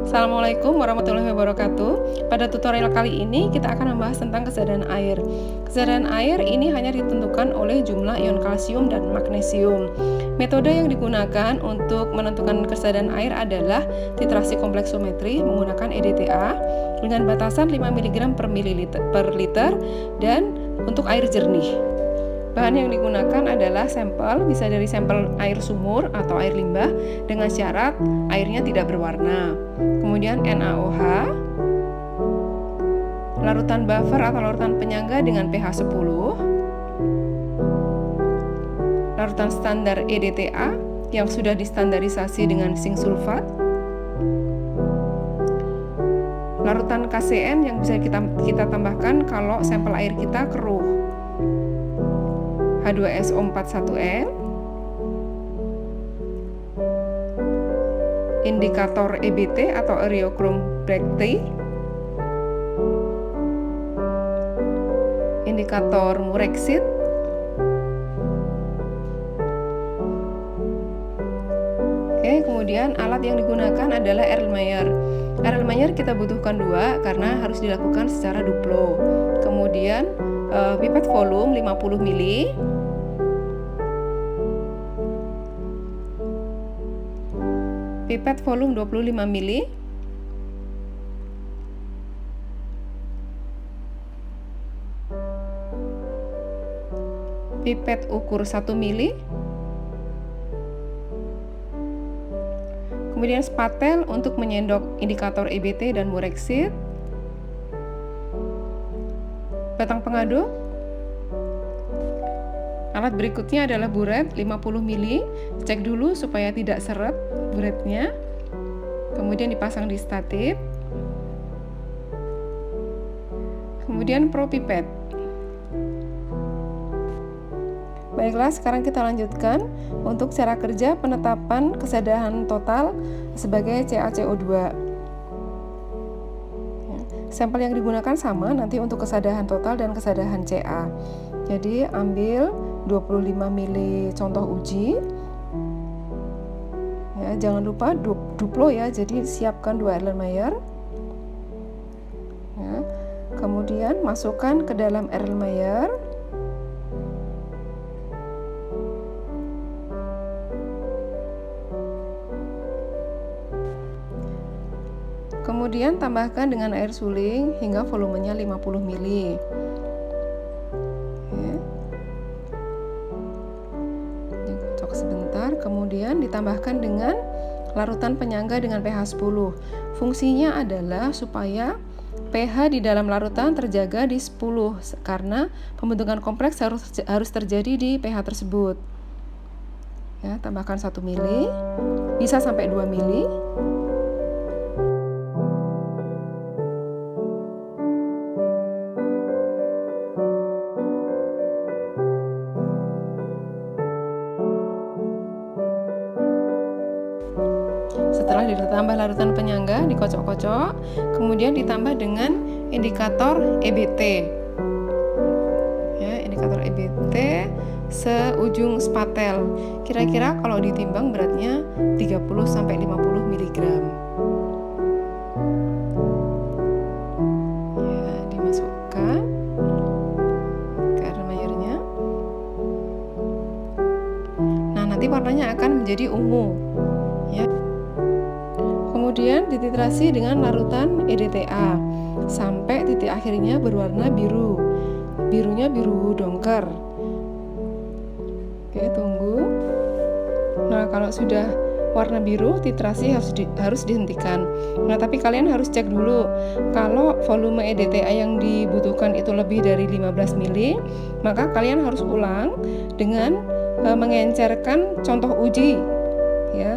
Assalamualaikum warahmatullahi wabarakatuh. Pada tutorial kali ini kita akan membahas tentang kesadaran air. Kesadaran air ini hanya ditentukan oleh jumlah ion kalsium dan magnesium. Metode yang digunakan untuk menentukan kesadaran air adalah titrasi kompleksometri menggunakan EDTA dengan batasan 5 mg per liter dan untuk air jernih. Bahan yang digunakan adalah sampel, bisa dari sampel air sumur atau air limbah dengan syarat airnya tidak berwarna. Kemudian NaOH, larutan buffer atau larutan penyangga dengan pH 10, larutan standar EDTA yang sudah distandarisasi dengan zinc sulfat, larutan KCN yang bisa kita tambahkan kalau sampel air kita keruh, H2SO41N, indikator EBT atau Eryochrome bractei, indikator Murexit, kemudian alat yang digunakan adalah Erlenmeyer. Erlenmeyer kita butuhkan 2 karena harus dilakukan secara duplo. Kemudian pipet volume 50 ml, pipet volume 25 ml, pipet ukur 1 ml, kemudian spatel untuk menyendok indikator EBT dan Murexit, batang pengaduk. Alat berikutnya adalah buret 50 ml. Cek dulu supaya tidak seret buretnya. Kemudian dipasang di statif. Kemudian propipet. Baiklah, sekarang kita lanjutkan untuk cara kerja penetapan kesadaran total sebagai CaCO2. Sampel yang digunakan sama nanti untuk kesadaran total dan kesadaran Ca. Jadi ambil 25 ml contoh uji. Ya, jangan lupa duplo ya. Jadi siapkan 2 Erlenmeyer. Ya, kemudian masukkan ke dalam Erlenmeyer. Kemudian tambahkan dengan air suling hingga volumenya 50 ml. Kocok sebentar, kemudian ditambahkan dengan larutan penyangga dengan pH 10. Fungsinya adalah supaya pH di dalam larutan terjaga di 10 karena pembentukan kompleks harus terjadi di pH tersebut. Ya, tambahkan 1 ml, bisa sampai 2 ml. Setelah ditambah larutan penyangga, dikocok-kocok, kemudian ditambah dengan indikator EBT. Ya, indikator EBT seujung spatel. Kira-kira kalau ditimbang beratnya 30-50 mg. Ya, dimasukkan ke Erlenmeyernya. Nah, nanti warnanya akan menjadi ungu. Ya. Kemudian dititrasi dengan larutan EDTA sampai titik akhirnya berwarna biru. Birunya biru dongker. Oke, tunggu. Nah, kalau sudah warna biru, titrasi harus dihentikan. Nah, tapi kalian harus cek dulu. Kalau volume EDTA yang dibutuhkan itu lebih dari 15 ml, maka kalian harus ulang dengan mengencerkan contoh uji. Ya.